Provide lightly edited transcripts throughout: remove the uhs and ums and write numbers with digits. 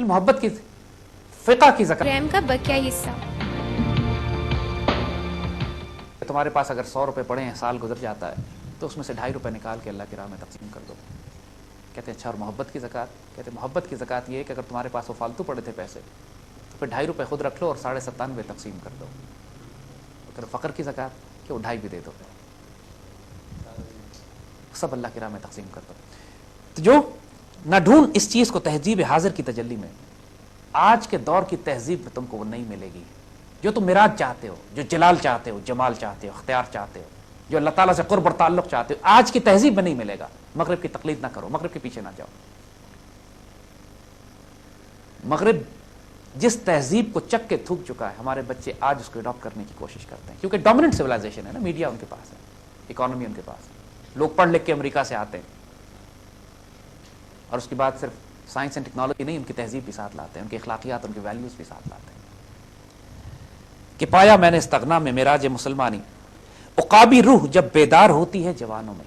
محبت کی فقہ کی زکات. ریم کا بقیہ حصہ تمہارے پاس اگر 100 روپے پڑے ہیں، سال گزر جاتا ہے تو اس میں سے 2.5 روپے نکال کے اللہ کی راہ میں تقسیم کر دو. کہتے ہیں اچھا اور محبت کی زکات؟ کہتے ہیں محبت کی زکات یہ ہے کہ اگر تمہارے پاس وہ فالتو پڑے تھے پیسے تو پھر 2.5 روپے خود رکھ لو اور 97.5 تقسیم کر دو. اگر فقر کی زکات کہ وہ 2.5 بھی دے دو، سب اللہ کی راہ میں تقسیم کر دو. تو جو نہ ڈھونڈ اس چیز کو تہذیب حاضر کی تجلی میں، آج کے دور کی تہذیب میں تم کو وہ نہیں ملے گی. جو تم میراج چاہتے ہو، جو جلال چاہتے ہو، جمال چاہتے ہو، اختیار چاہتے ہو، جو اللہ تعالیٰ سے قرب اور تعلق چاہتے ہو، آج کی تہذیب میں نہیں ملے گا. مغرب کی تقلید نہ کرو، مغرب کے پیچھے نہ جاؤ. مغرب جس تہذیب کو چک کے تھوک چکا ہے، ہمارے بچے آج اس کو اڈاپٹ کرنے کی کوشش کرتے ہیں، کیونکہ ڈومیننٹ سویلائزیشن ہے نا. میڈیا ان کے پاس ہے، اکانومی ان کے پاس ہے، لوگ پڑھ لکھ کے امریکہ سے آتے ہیں اور اس کے بعد صرف سائنس اینڈ ٹیکنالوجی نہیں، ان کی تہذیب بھی ساتھ لاتے ہیں، ان کی اخلاقیات، ان کی ویلیوز بھی ساتھ لاتے ہیں. کہ پایا میں نے استغنا میں معراج مسلمانی، عقابی روح جب بیدار ہوتی ہے جوانوں میں،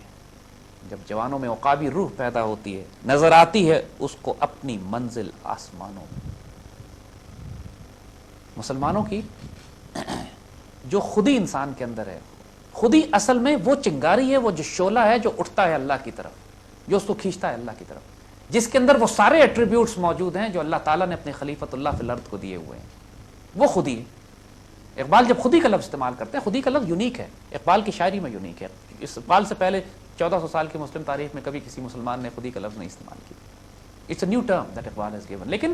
جب جوانوں میں عقابی روح پیدا ہوتی ہے، نظر آتی ہے اس کو اپنی منزل آسمانوں میں. مسلمانوں کی جو خودی انسان کے اندر ہے، خودی اصل میں وہ چنگاری ہے، وہ جو شعلہ ہے جو اٹھتا ہے اللہ کی طرف، جو اس کو کھینچتا ہے اللہ کی طرف، جس کے اندر وہ سارے ایٹریبیوٹس موجود ہیں جو اللہ تعالیٰ نے اپنے خلیفۃ اللہ فی الارض کو دیے ہوئے ہیں. وہ خودی ہے. اقبال جب خودی کا لفظ استعمال کرتے ہیں، خودی کا لفظ یونیک ہے، اقبال کی شاعری میں یونیک ہے. اقبال سے پہلے 1400 سال کی مسلم تاریخ میں کبھی کسی مسلمان نے خودی کا لفظ نہیں استعمال کیا. It's a new term that Iqbal has given. لیکن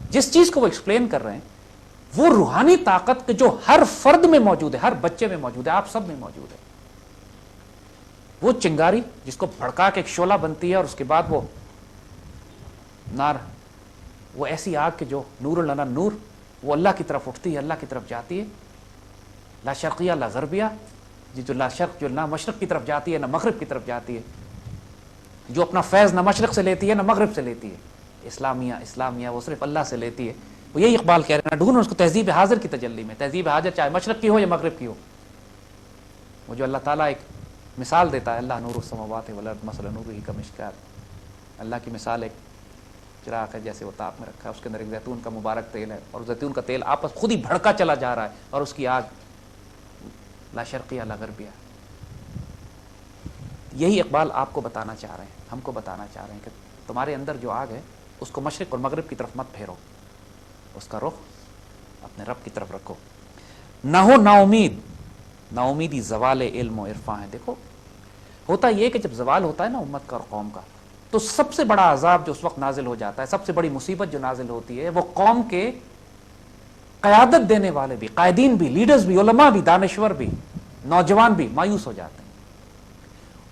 جس چیز کو وہ ایکسپلین کر رہے ہیں وہ روحانی طاقت جو ہر فرد میں موجود ہے، ہر بچے میں موجود ہے، آپ سب میں موجود ہے. وہ چنگاری جس کو بھڑکا کے ایک شعلہ بنتی ہے اور اس کے بعد وہ نار، وہ ایسی آگ کہ جو نور لنا نور، وہ اللہ کی طرف اٹھتی ہے، اللہ کی طرف جاتی ہے. لا شرقیہ لا غربیہ، جو لا شرق، جو نہ مشرق کی طرف جاتی ہے نہ مغرب کی طرف جاتی ہے، جو اپنا فیض نہ مشرق سے لیتی ہے نہ مغرب سے لیتی ہے. اسلامیہ وہ صرف اللہ سے لیتی ہے. وہ یہی اقبال کہہ رہے ہیں، ڈھونڈ اس کو تہذیب حاضر کی تجلی میں. تہذیب حاضر چاہے مشرق کی ہو یا مغرب کی ہو، وہ جو اللہ تعالیٰ ایک مثال دیتا ہے، اللہ نور السماوات والارض مثل نورہ کمشکات، اللہ کی مثال ایک چراغ ہے جیسے وہ تاپ میں رکھا ہے، اس کے اندر ایک زیتون کا مبارک تیل ہے اور زیتون کا تیل آپس خود ہی بھڑکا چلا جا رہا ہے اور اس کی آگ لا شرقیہ لا غربیہ. یہی اقبال آپ کو بتانا چاہ رہے ہیں، ہم کو بتانا چاہ رہے ہیں کہ تمہارے اندر جو آگ ہے اس کو مشرق اور مغرب کی طرف مت پھیرو، اس کا رخ اپنے رب کی طرف رکھو. نہ ہو نا امید، نا امیدی زوال علم و عرفاں ہے. دیکھو ہوتا یہ کہ جب زوال ہوتا ہے نا امت کا اور قوم کا، تو سب سے بڑا عذاب جو اس وقت نازل ہو جاتا ہے، سب سے بڑی مصیبت جو نازل ہوتی ہے، وہ قوم کے قیادت دینے والے بھی، قائدین بھی، لیڈرز بھی، علماء بھی، دانشور بھی، نوجوان بھی مایوس ہو جاتے ہیں.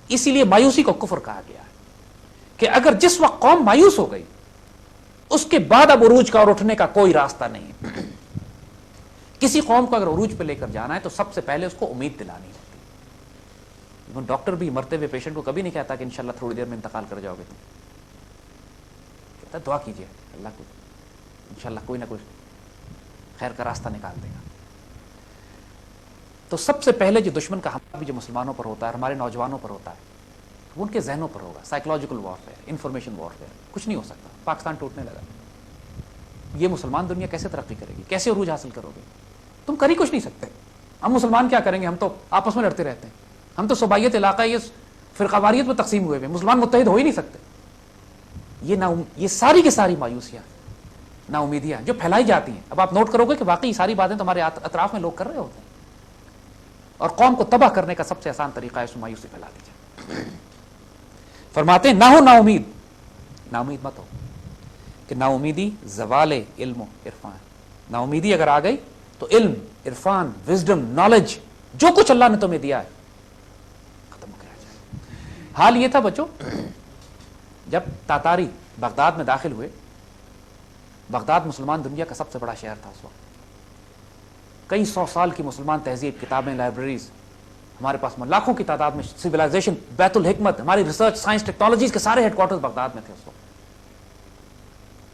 اسی لیے مایوسی کو کفر کہا گیا ہے کہ اگر جس وقت قوم مایوس ہو گئی اس کے بعد اب عروج کا اور اٹھنے کا کوئی راستہ نہیں ہے. کسی قوم کو اگر عروج پہ لے کر جانا ہے تو سب سے پہلے اس کو امید دلانی ہوتی ہے. ڈاکٹر بھی مرتے ہوئے پیشنٹ کو کبھی نہیں کہتا کہ انشاءاللہ تھوڑی دیر میں انتقال کر جاؤ گے تم، کہتا ہے دعا کیجئے اللہ کو، انشاءاللہ کوئی نہ کوئی خیر کا راستہ نکال دے گا. تو سب سے پہلے جو دشمن کا حملہ بھی جو مسلمانوں پر ہوتا ہے، ہمارے نوجوانوں پر ہوتا ہے، وہ ان کے ذہنوں پر ہوگا. Psychological warfare, information warfare. کچھ نہیں ہو سکتا، پاکستان ٹوٹنے لگا، یہ مسلمان دنیا کیسے ترقی کرے گی، کیسے عروج حاصل کرو گے؟ تم کر ہی کچھ نہیں سکتے. ہم مسلمان کیا کریں گے؟ ہم تو آپس میں لڑتے رہتے ہیں، ہم تو صوبائیت علاقہ یہ فرقہ واریت میں تقسیم ہوئے ہوئے، مسلمان متحد ہو ہی نہیں سکتے. یہ ساری کی ساری مایوسیاں، نا امیدیاں جو پھیلائی جاتی ہیں. اب آپ نوٹ کرو گے کہ واقعی ساری باتیں تمہارے اطراف میں لوگ کر رہے ہوتے ہیں، اور قوم کو تباہ کرنے کا سب سے آسان طریقہ ہے اس میں مایوسی پھیلا دیجیے. فرماتے ہیں نہ ہو نا امید، نا امید مت ہو، کہ نا امیدی زوال علم و عرفان. نا امیدی اگر آ گئی تو علم، عرفان، وزڈم، نالج، جو کچھ اللہ نے تمہیں دیا ہے ختم ہو کے رہ جائے. حال یہ تھا بچوں، جب تاتاری بغداد میں داخل ہوئے، بغداد مسلمان دنیا کا سب سے بڑا شہر تھا اس وقت. کئی 100 سال کی مسلمان تہذیب، کتابیں، لائبریریز ہمارے پاس، لاکھوں کی تعداد میں سویلائزیشن، بیت الحکمت، ہماری ریسرچ، سائنس، ٹیکنالوجیز کے سارے ہیڈ کوارٹرز بغداد میں تھے اس وقت.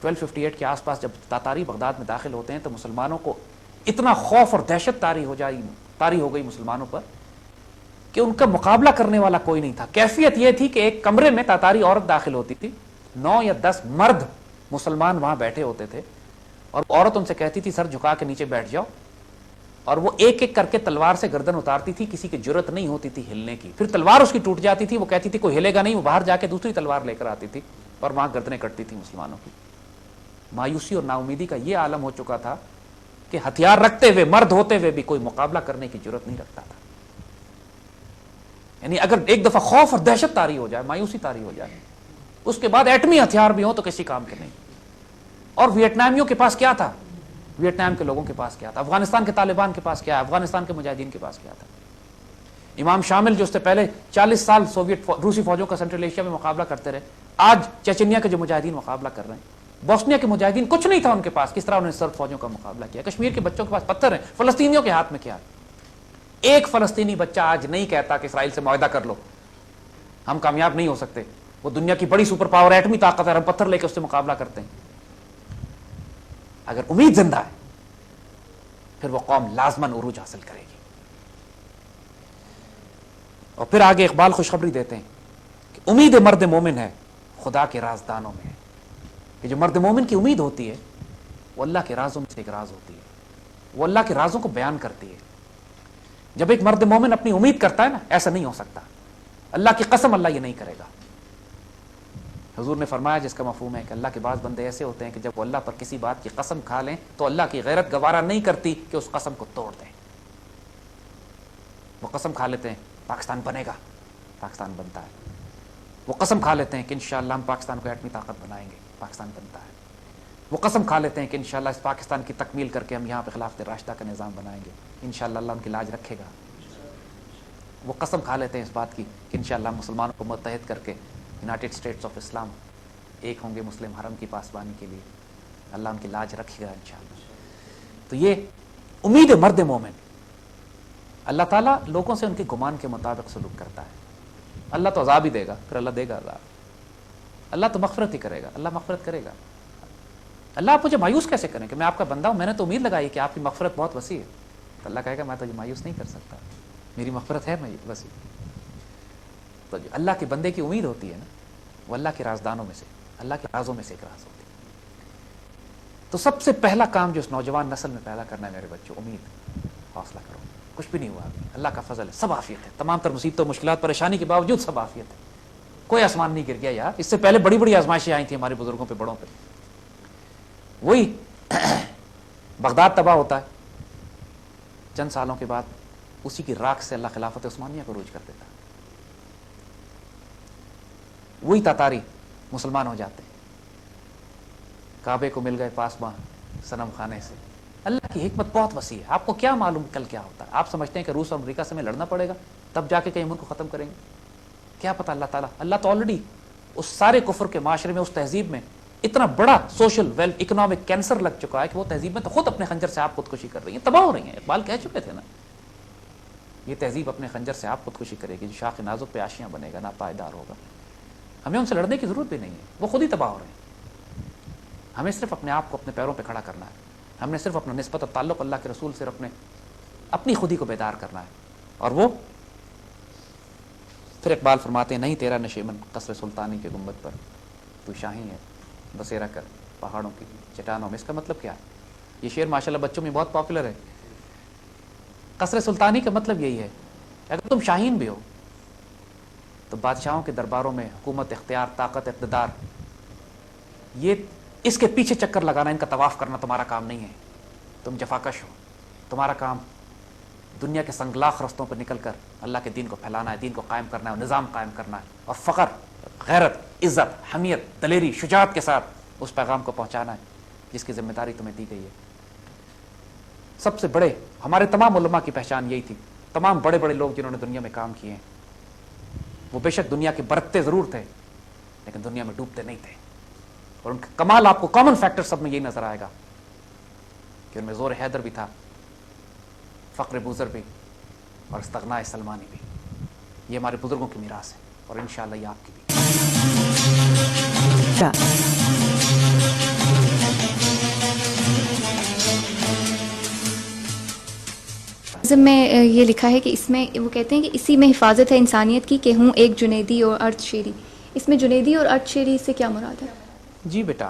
1258 کے آس پاس جب تاتاری بغداد میں داخل ہوتے ہیں تو مسلمانوں کو اتنا خوف اور دہشت طاری ہو گئی مسلمانوں پر کہ ان کا مقابلہ کرنے والا کوئی نہیں تھا. کیفیت یہ تھی کہ ایک کمرے میں تاتاری عورت داخل ہوتی تھی، 9 یا 10 مرد مسلمان وہاں بیٹھے ہوتے تھے اور عورت ان سے کہتی تھی سر جھکا کے نیچے بیٹھ جاؤ, اور وہ ایک ایک کر کے تلوار سے گردن اتارتی تھی, کسی کی جرت نہیں ہوتی تھی ہلنے کی. پھر تلوار اس کی ٹوٹ جاتی تھی, وہ کہتی تھی کوئی ہلے گا نہیں, وہ باہر جا کے دوسری تلوار لے کر آتی تھی اور وہاں گردنیں کٹتی تھی مسلمانوں کی. مایوسی اور نا امیدی کا یہ عالم ہو چکا تھا کہ ہتھیار رکھتے ہوئے, مرد ہوتے ہوئے بھی کوئی مقابلہ کرنے کی جرت نہیں رکھتا تھا. یعنی اگر ایک دفعہ خوف اور دہشت طاری ہو جائے, مایوسی طاری ہو جائے, اس کے بعد ایٹمی ہتھیار بھی ہوں تو کسی کام کے نہیں. اور ویتنامیوں کے پاس کیا تھا, ویتنام کے لوگوں کے پاس کیا تھا, افغانستان کے طالبان کے پاس کیا ہے, افغانستان کے مجاہدین کے پاس کیا تھا. امام شامل جو اس سے پہلے 40 سال روسی فوجوں کا سینٹرل ایشیا میں مقابلہ کرتے رہے, آج چچنیا کے جو مجاہدین مقابلہ کر رہے ہیں. بوسنیا کے مجاہدین کچھ نہیں تھا ان کے پاس, کس طرح انہوں نے سرب فوجوں کا مقابلہ کیا. کشمیر کے بچوں کے پاس پتھر ہیں, فلسطینیوں کے ہاتھ میں کیا ہے. ایک فلسطینی بچہ آج نہیں کہتا کہ اسرائیل سے معاہدہ کر لو, ہم کامیاب نہیں ہو سکتے, وہ دنیا کی بڑی سپر پاور ایٹمی طاقت ہے, ہم پتھر لے کے اس سے مقابلہ کرتے ہیں. اگر امید زندہ ہے پھر وہ قوم لازماً عروج حاصل کرے گی. اور پھر آگے اقبال خوشخبری دیتے ہیں کہ امید مرد مومن ہے خدا کے رازدانوں میں ہے. کہ جو مرد مومن کی امید ہوتی ہے وہ اللہ کے رازوں میں سے ایک راز ہوتی ہے, وہ اللہ کے رازوں کو بیان کرتی ہے. جب ایک مرد مومن اپنی امید کرتا ہے نا, ایسا نہیں ہو سکتا, اللہ کی قسم اللہ یہ نہیں کرے گا. حضور نے فرمایا جس کا مفہوم ہے کہ اللہ کے بعض بندے ایسے ہوتے ہیں کہ جب وہ اللہ پر کسی بات کی قسم کھا لیں تو اللہ کی غیرت گوارا نہیں کرتی کہ اس قسم کو توڑ دیں. وہ قسم کھا لیتے ہیں پاکستان بنے گا, پاکستان بنتا ہے. وہ قسم کھا لیتے ہیں کہ انشاءاللہ ہم پاکستان کو ایٹمی طاقت بنائیں گے, پاکستان بنتا ہے. وہ قسم کھا لیتے ہیں کہ انشاءاللہ اس پاکستان کی تکمیل کر کے ہم یہاں پہ خلافت راشدہ کا نظام بنائیں گے, انشاءاللہ اللہ ان کی لاج رکھے گا. وہ قسم کھا لیتے ہیں اس بات کی کہ انشاءاللہ مسلمانوں کو متحد کر کے یونائٹڈ اسٹیٹس آف اسلام ایک ہوں گے مسلم حرم کی پاسبانی کے لیے, اللہ ان کی لاج رکھے گا انشاءاللہ. تو یہ امید مرد مومن. اللہ تعالیٰ لوگوں سے ان کے گمان کے مطابق سلوک کرتا ہے. اللہ تو عذاب ہی دے گا, پھر اللہ دے گا عذاب. اللہ تو مغفرت ہی کرے گا, اللہ مغفرت کرے گا. اللہ آپ مجھے مایوس کیسے کریں کہ میں آپ کا بندہ ہوں, میں نے تو امید لگائی کہ آپ کی مغفرت بہت وسیع ہے. تو اللہ کہے گا میں تو مایوس نہیں کر سکتا, میری مغفرت ہے وسیع. تو جو اللہ کے بندے کی امید ہوتی ہے نا, وہ اللہ کے رازدانوں میں سے, اللہ کے رازوں میں سے ایک راز ہوتی ہے. تو سب سے پہلا کام جو اس نوجوان نسل میں پیدا کرنا ہے میرے بچوں, امید. حوصلہ کرو, کچھ بھی نہیں ہوا, اللہ کا فضل ہے, سب عافیت ہے. تمام تر مصیبتوں مشکلات پریشانی کے باوجود سب عافیت ہے, کوئی آسمان نہیں گر گیا یار. اس سے پہلے بڑی بڑی آزمائشیں آئی تھیں ہمارے بزرگوں پہ, بڑوں پہ. وہی بغداد تباہ ہوتا ہے, چند سالوں کے بعد اسی کی راکھ سے اللہ خلافت عثمانیہ کو عروج کر دیتا ہے. وہی تاتاری مسلمان ہو جاتے ہیں, کعبے کو مل گئے پاسباں صنم خانے سے. اللہ کی حکمت بہت وسیع ہے. آپ کو کیا معلوم کل کیا ہوتا ہے؟ آپ سمجھتے ہیں کہ روس اور امریکہ سے میں لڑنا پڑے گا تب جا کے کہیں ملک کو ختم کریں گے. کیا پتہ اللہ تعالیٰ, اللہ تو آلریڈی اس سارے کفر کے معاشرے میں, اس تہذیب میں اتنا بڑا سوشل ویل اکنامک کینسر لگ چکا ہے کہ وہ تہذیب میں تو خود اپنے خنجر سے آپ خودکشی کر رہی ہیں, تباہ ہو رہی ہیں. اقبال کہہ چکے تھے نا, یہ تہذیب اپنے خنجر سے آپ خودکشی کرے گی, جو شاخ نازک پہ آشیاں بنے گا, ناپائیدار ہوگا. ہمیں ان سے لڑنے کی ضرورت بھی نہیں ہے, وہ خود ہی تباہ ہو رہے ہیں. ہمیں صرف اپنے آپ کو اپنے پیروں پہ کھڑا کرنا ہے. ہم نے صرف اپنا نسبت اور تعلق اللہ کے رسول سے اپنی خودی کو بیدار کرنا ہے. اور وہ پھر اقبال فرماتے ہیں, نہیں تیرا نشیمن قصر سلطانی کے گنبد پر, تو شاہی ہے بسیرا کر پہاڑوں کی چٹانوں میں. اس کا مطلب کیا ہے؟ یہ شعر ماشاءاللہ بچوں میں بہت پاپولر ہے. قصر سلطانی کا مطلب یہی ہے, اگر تم شاہین بھی ہو تو بادشاہوں کے درباروں میں حکومت, اختیار, طاقت, اقتدار, یہ اس کے پیچھے چکر لگانا, ان کا طواف کرنا تمہارا کام نہیں ہے. تم جفاکش ہو, تمہارا کام دنیا کے سنگلاخ رستوں پر نکل کر اللہ کے دین کو پھیلانا ہے, دین کو قائم کرنا ہے, نظام قائم کرنا ہے, اور فخر, غیرت, عزت, حمیت, دلیری, شجاعت کے ساتھ اس پیغام کو پہنچانا ہے جس کی ذمہ داری تمہیں دی گئی ہے. سب سے بڑے ہمارے تمام علماء کی پہچان یہی تھی. تمام بڑے بڑے لوگ جنہوں نے دنیا میں کام کیے ہیں, وہ بے شک دنیا کے برتتے ضرور تھے لیکن دنیا میں ڈوبتے نہیں تھے. اور ان کا کمال آپ کو کامن فیکٹر سب میں یہی نظر آئے گا کہ ان میں زور حیدر بھی تھا, فقر بوزر بھی, اور استغناء سلمانی بھی. یہ ہمارے بزرگوں کی میراث ہے, اور انشاءاللہ یہ آپ کی بھی. میں یہ لکھا ہے کہ اس میں وہ کہتے ہیں کہ اسی میں حفاظت ہے انسانیت کی کہ ہوں ایک جنیدی اور ارتھ شیری. اس میں جنیدی اور ارتھ شیری سے کیا مراد ہے؟ جی بیٹا,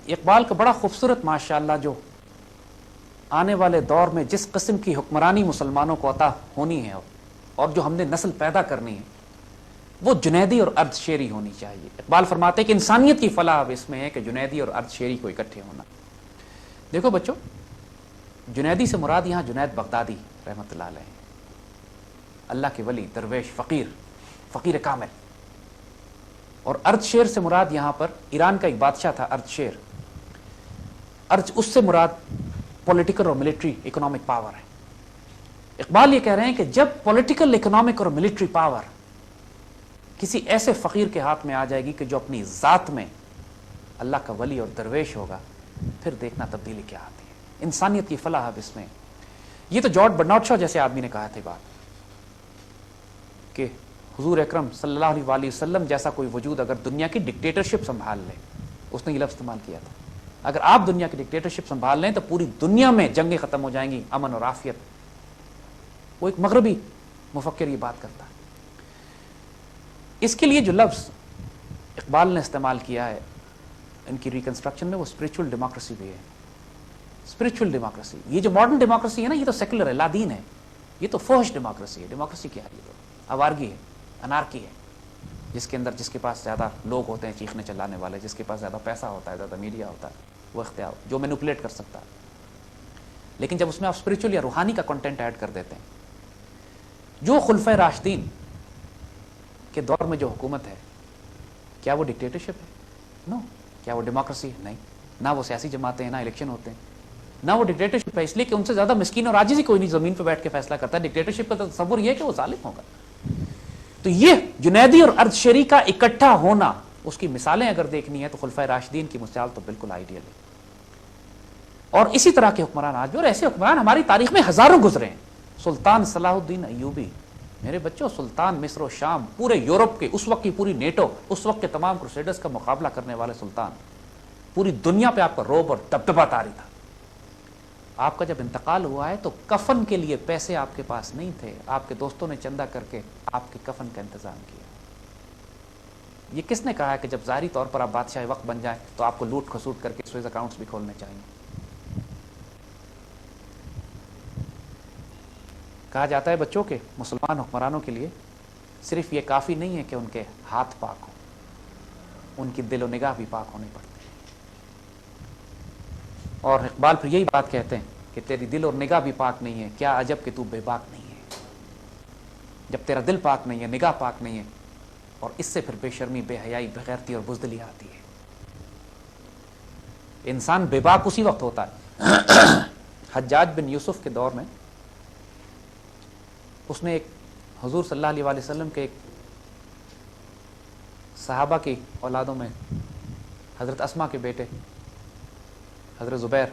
اقبال کا بڑا خوبصورت ماشاءاللہ جو آنے والے دور میں جس قسم کی حکمرانی مسلمانوں کو عطا ہونی ہے اور جو ہم نے نسل پیدا کرنی ہے وہ جنیدی اور ارد شعری ہونی چاہیے. اقبال فرماتے ہیں کہ انسانیت کی فلاح اب اس میں ہے کہ جنیدی اور ارد شعری کو اکٹھے ہونا. دیکھو بچوں، جنیدی سے مراد یہاں جنید بغدادی رحمۃ اللہ علیہ، اللہ کے ولی، درویش، فقیر کامل. اور ارد شیر سے مراد یہاں پر ایران کا ایک بادشاہ تھا ارد شیر. اس سے مراد پولیٹیکل اور ملٹری اکنامک پاور ہے. اقبال یہ کہہ رہے ہیں کہ جب پولیٹیکل، اکنامک اور ملٹری پاور کسی ایسے فقیر کے ہاتھ میں آ جائے گی کہ جو اپنی ذات میں اللہ کا ولی اور درویش ہوگا، پھر دیکھنا تبدیلی کیا آتی ہے. انسانیت کی فلاح اب اس میں. یہ تو جارج برنارڈ شاہ جیسے آدمی نے کہا تھا بات کہ حضور اکرم صلی اللہ علیہ وآلہ وسلم جیسا کوئی وجود اگر دنیا کی ڈکٹیٹرشپ سنبھال لے، اس نے یہ لفظ استعمال کیا تھا، اگر آپ دنیا کی ڈکٹیٹرشپ سنبھال لیں تو پوری دنیا میں جنگیں ختم ہو جائیں گی، امن اور عافیت. وہ ایک مغربی مفکر یہ بات کرتا ہے. اس کے لیے جو لفظ اقبال نے استعمال کیا ہے ان کی ریکنسٹرکشن میں، وہ اسپرچول ڈیموکریسی بھی ہے. اسپرچول ڈیموکریسی، یہ جو ماڈرن ڈیموکریسی ہے نا، یہ تو سیکولر ہے، لادین ہے. یہ تو فحش ڈیموکریسی ہے. ڈیموکریسی کیا ہے؟ یہ تو آوارگی ہے، انارکی ہے، جس کے اندر جس کے پاس زیادہ لوگ ہوتے ہیں چیخنے چلانے والے، جس کے پاس زیادہ پیسہ ہوتا ہے، زیادہ میڈیا ہوتا ہے، وہ اختیار جو مینوپولیٹ کر سکتا ہے. لیکن جب اس میں آپ اسپرچول یا روحانی کا کنٹینٹ ایڈ کر دیتے ہیں، جو خلفۂ راشدین کے دور میں جو حکومت ہے، کیا وہ ڈکٹیٹرشپ ہے؟ نو. کیا وہ ڈیموکریسی ہے؟ نہیں. نہ وہ سیاسی جماعتیں ہیں، نہ الیکشن ہوتے ہیں، نہ وہ ڈکٹیٹرشپ ہے. اس لیے کہ ان سے زیادہ مسکین اور عاجز ہی کوئی نہیں زمین پہ بیٹھ کے فیصلہ کرتا ہے. ڈکٹیٹرشپ کا تصور یہ ہے کہ وہ ظالم ہوگا. تو یہ جنیدی اور ارد شعری کا اکٹھا ہونا، اس کی مثالیں اگر دیکھنی ہے تو خلفۂ راشدین کی مثال تو بالکل آئیڈیل ہے. اور اسی طرح کے حکمران آج بھی، اور ایسے حکمران ہماری تاریخ میں ہزاروں گزرے ہیں. سلطان صلاح الدین ایوبی، میرے بچوں، سلطان مصر و شام، پورے یورپ کے، اس وقت کی پوری نیٹو، اس وقت کے تمام کروسیڈرز کا مقابلہ کرنے والے سلطان، پوری دنیا پہ آپ کا روب اور دبدبہ طاری تھا. آپ کا جب انتقال ہوا ہے تو کفن کے لیے پیسے آپ کے پاس نہیں تھے، آپ کے دوستوں نے چندہ کر کے آپ کے کفن کا انتظام کیا. یہ کس نے کہا ہے کہ جب ظاہری طور پر آپ بادشاہ وقت بن جائیں تو آپ کو لوٹ کھسوٹ کر کے سوئز اکاؤنٹس بھی کھولنے چاہیے؟ کہا جاتا ہے بچوں کے مسلمان حکمرانوں کے لیے صرف یہ کافی نہیں ہے کہ ان کے ہاتھ پاک ہوں، ان کی دل و نگاہ بھی پاک ہونی پڑتی ہے. اور اقبال پھر یہی بات کہتے ہیں کہ تیری دل اور نگاہ بھی پاک نہیں ہے، کیا عجب کہ تو بے باک نہیں ہے. جب تیرا دل پاک نہیں ہے، نگاہ پاک نہیں ہے، اور اس سے پھر بے شرمی، بے حیائی، بے غیرتی اور بزدلی آتی ہے. انسان بے باک اسی وقت ہوتا ہے. حجاج بن یوسف کے دور میں اس نے ایک حضور صلی اللہ علیہ وآلہ وسلم کے ایک صحابہ کی اولادوں میں حضرت اسما کے بیٹے حضرت زبیر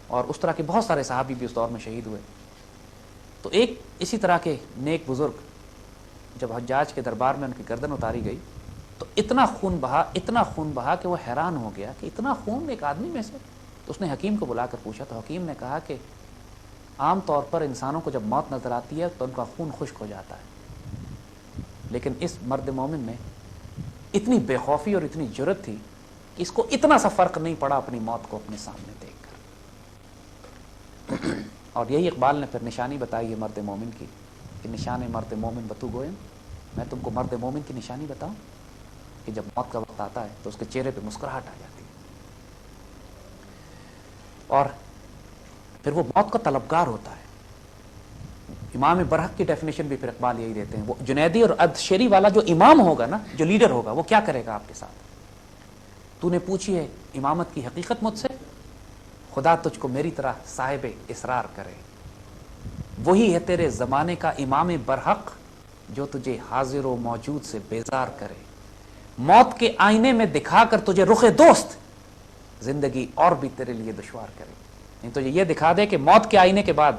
اور اس طرح کے بہت سارے صحابی بھی اس دور میں شہید ہوئے. تو ایک اسی طرح کے نیک بزرگ جب حجاج کے دربار میں ان کی گردن اتاری گئی تو اتنا خون بہا کہ وہ حیران ہو گیا کہ اتنا خون ایک آدمی میں سے. تو اس نے حکیم کو بلا کر پوچھا تو حکیم نے کہا کہ عام طور پر انسانوں کو جب موت نظر آتی ہے تو ان کا خون خشک ہو جاتا ہے، لیکن اس مرد مومن میں اتنی بے خوفی اور اتنی جرأت تھی کہ اس کو اتنا سا فرق نہیں پڑا اپنی موت کو اپنے سامنے دیکھ کر. اور یہی اقبال نے پھر نشانی بتائی ہے مرد مومن کی کہ نشان مرد مومن بتو گوئم. میں تم کو مرد مومن کی نشانی بتاؤں کہ جب موت کا وقت آتا ہے تو اس کے چہرے پہ مسکراہٹ آ جاتی ہے، اور پھر وہ موت کا طلبگار ہوتا ہے. امام برحق کی ڈیفینیشن بھی پھر اقبال یہی دیتے ہیں. وہ جنیدی اور ارد شعری والا جو امام ہوگا نا، جو لیڈر ہوگا، وہ کیا کرے گا آپ کے ساتھ؟ تو نے پوچھی ہے امامت کی حقیقت مجھ سے، خدا تجھ کو میری طرح صاحب اسرار کرے. وہی ہے تیرے زمانے کا امام برحق جو تجھے حاضر و موجود سے بیزار کرے. موت کے آئینے میں دکھا کر تجھے رخ دوست زندگی اور بھی تیرے لیے دشوار کرے. نہیں تو یہ دکھا دے کہ موت کے آئینے کے بعد،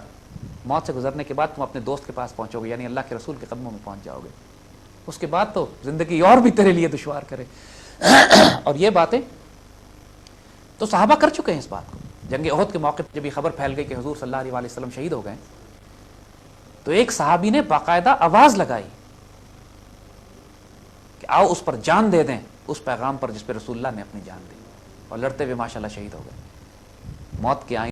موت سے گزرنے کے بعد تم اپنے دوست کے پاس پہنچو گے، یعنی اللہ کے رسول کے قدموں میں پہنچ جاؤ گے، اس کے بعد تو زندگی اور بھی تیرے لیے دشوار کرے. اور یہ باتیں تو صحابہ کر چکے ہیں. اس بات کو جنگ احد کے موقع پہ جب یہ خبر پھیل گئی کہ حضور صلی اللہ علیہ وآلہ وسلم شہید ہو گئے تو ایک صحابی نے باقاعدہ آواز لگائی کہ آؤ اس پر جان دے دیں، اس پیغام پر جس پہ رسول اللہ نے اپنی جان دی. اور لڑتے ہوئے ماشاءاللہ شہید ہو گئے. موت کے آئیں